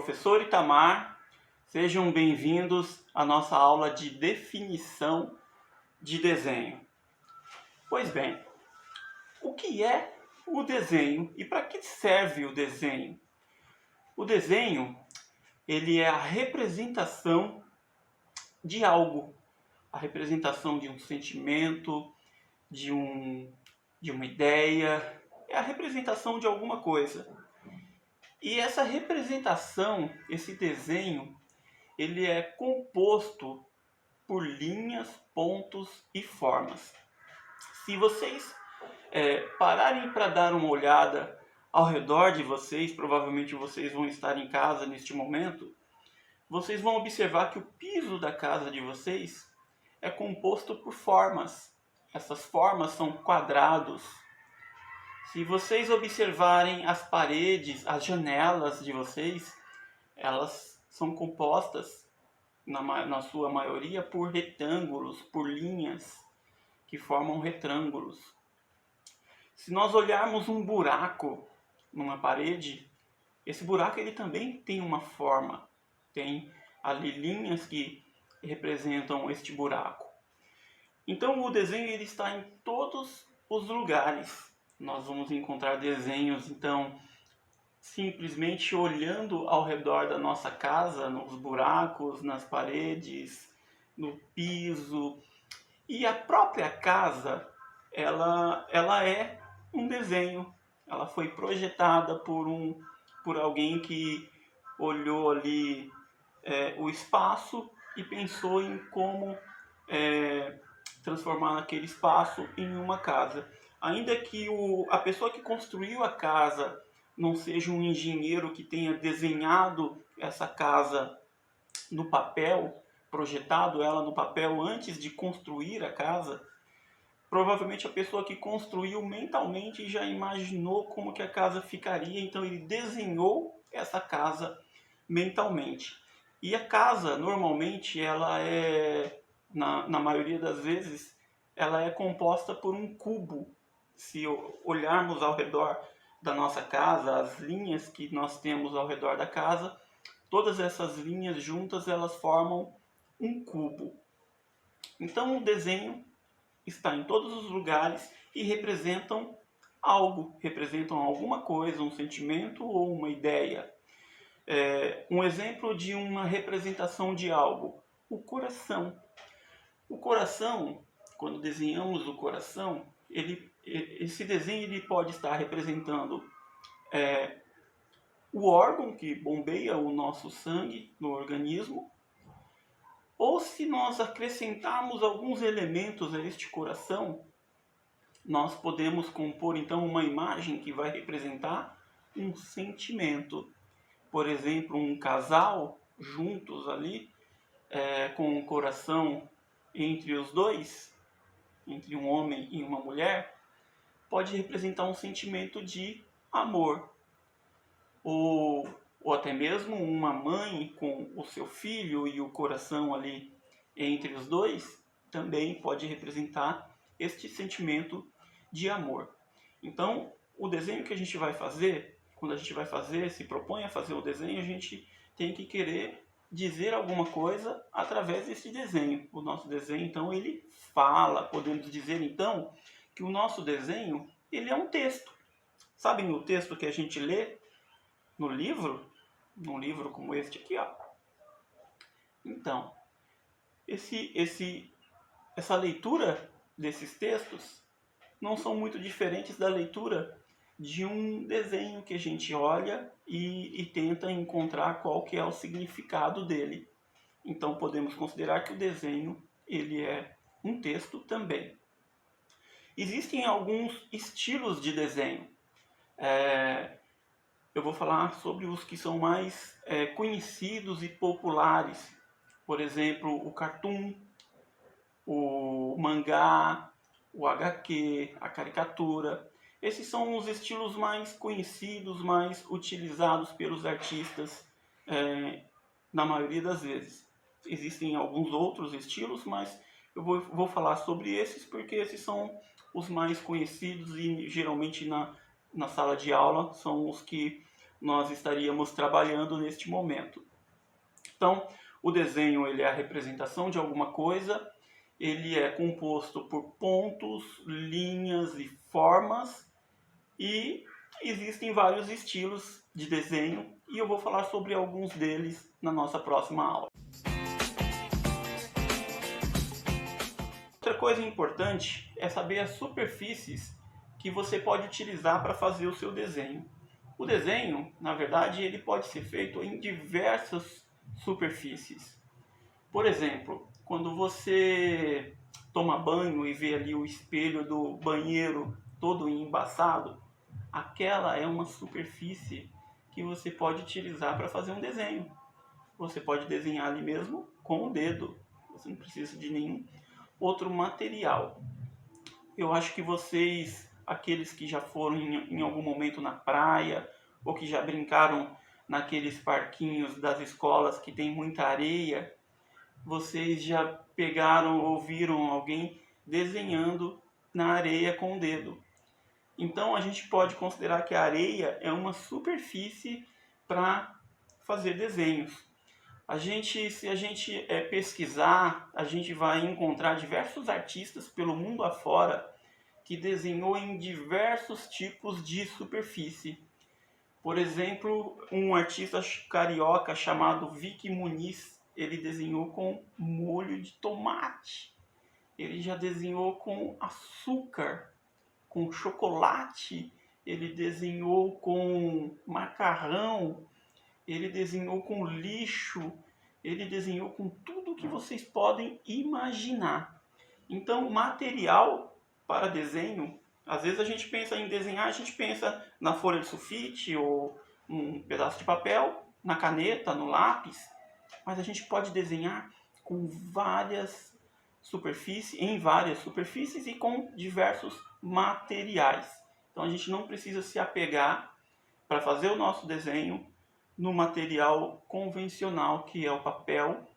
professor Itamar, sejam bem-vindos à nossa aula de definição de desenho. Pois bem, o que é o desenho e para que serve o desenho? O desenho, ele é a representação de algo, a representação de um sentimento, de uma ideia, é a representação de alguma coisa. E essa representação, esse desenho, ele é composto por linhas, pontos e formas. Se vocês pararem para dar uma olhada ao redor de vocês, provavelmente vocês vão estar em casa neste momento, vocês vão observar que o piso da casa de vocês é composto por formas. Essas formas são quadrados. Se vocês observarem as paredes, as janelas de vocês, elas são compostas, na sua maioria, por retângulos, por linhas que formam retângulos. Se nós olharmos um buraco numa parede, esse buraco ele também tem uma forma, tem ali linhas que representam este buraco. Então o desenho ele está em todos os lugares. Nós vamos encontrar desenhos, então, simplesmente olhando ao redor da nossa casa, nos buracos, nas paredes, no piso. E a própria casa, ela é um desenho. Ela foi projetada por alguém que olhou ali o espaço e pensou em como transformar aquele espaço em uma casa. Ainda que a pessoa que construiu a casa não seja um engenheiro que tenha desenhado essa casa no papel, projetado ela no papel antes de construir a casa, provavelmente a pessoa que construiu mentalmente já imaginou como que a casa ficaria, então ele desenhou essa casa mentalmente. E a casa, normalmente, ela na maioria das vezes, ela é composta por um cubo. Se olharmos ao redor da nossa casa, as linhas que nós temos ao redor da casa, todas essas linhas juntas, elas formam um cubo. Então o desenho está em todos os lugares e representam algo, representam alguma coisa, um sentimento ou uma ideia. Um exemplo de uma representação de algo, o coração. O coração, quando desenhamos o coração, esse desenho ele pode estar representando o órgão que bombeia o nosso sangue no organismo, ou se nós acrescentarmos alguns elementos a este coração, nós podemos compor então uma imagem que vai representar um sentimento. Por exemplo, um casal juntos ali, com um coração entre os dois, entre um homem e uma mulher, pode representar um sentimento de amor. Ou até mesmo uma mãe com o seu filho e o coração ali entre os dois, também pode representar este sentimento de amor. Então, o desenho que a gente vai fazer, quando a gente vai fazer, se propõe a fazer o desenho, a gente tem que querer dizer alguma coisa através desse desenho. O nosso desenho, então, ele fala. Podemos dizer, então, que o nosso desenho, ele é um texto. Sabem o texto que a gente lê no livro? Num livro como este aqui, ó. Então, essa leitura desses textos não são muito diferentes da leitura de um desenho que a gente olha e tenta encontrar qual que é o significado dele. Então podemos considerar que o desenho ele é um texto também. Existem alguns estilos de desenho. Eu vou falar sobre os que são mais conhecidos e populares. Por exemplo, o cartoon, o mangá, o HQ, a caricatura. Esses são os estilos mais conhecidos, mais utilizados pelos artistas na maioria das vezes. Existem alguns outros estilos, mas eu vou falar sobre esses porque esses são os mais conhecidos e geralmente na sala de aula são os que nós estaríamos trabalhando neste momento. Então, o desenho ele é a representação de alguma coisa, ele é composto por pontos, linhas e formas, e existem vários estilos de desenho, e eu vou falar sobre alguns deles na nossa próxima aula. Outra coisa importante é saber as superfícies que você pode utilizar para fazer o seu desenho. O desenho, na verdade, ele pode ser feito em diversas superfícies. Por exemplo, quando você toma banho e vê ali o espelho do banheiro todo embaçado, aquela é uma superfície que você pode utilizar para fazer um desenho. Você pode desenhar ali mesmo com o dedo, você não precisa de nenhum outro material. Eu acho que vocês, aqueles que já foram em algum momento na praia, ou que já brincaram naqueles parquinhos das escolas que tem muita areia, vocês já pegaram ou viram alguém desenhando na areia com o dedo. Então a gente pode considerar que a areia é uma superfície para fazer desenhos. Se a gente pesquisar, a gente vai encontrar diversos artistas pelo mundo afora que desenhou em diversos tipos de superfície. Por exemplo, um artista carioca chamado Vicky Muniz, ele desenhou com molho de tomate. Ele já desenhou com açúcar, com chocolate, ele desenhou com macarrão, ele desenhou com lixo, ele desenhou com tudo que vocês podem imaginar. Então, material para desenho, às vezes a gente pensa em desenhar, a gente pensa na folha de sulfite ou um pedaço de papel, na caneta, no lápis, mas a gente pode desenhar com em várias superfícies e com diversos materiais. Então a gente não precisa se apegar para fazer o nosso desenho no material convencional, que é o papel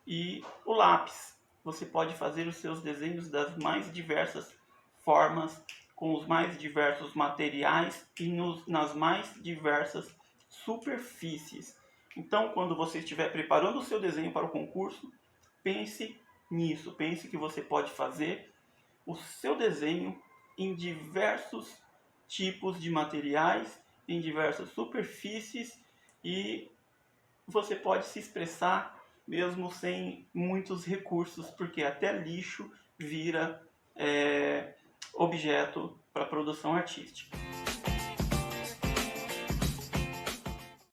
e o lápis. Você pode fazer os seus desenhos das mais diversas formas, com os mais diversos materiais e nas mais diversas superfícies. Então, quando você estiver preparando o seu desenho para o concurso, pense nisso. Pense que você pode fazer o seu desenho em diversos tipos de materiais, em diversas superfícies, e você pode se expressar mesmo sem muitos recursos, porque até lixo vira objeto para produção artística.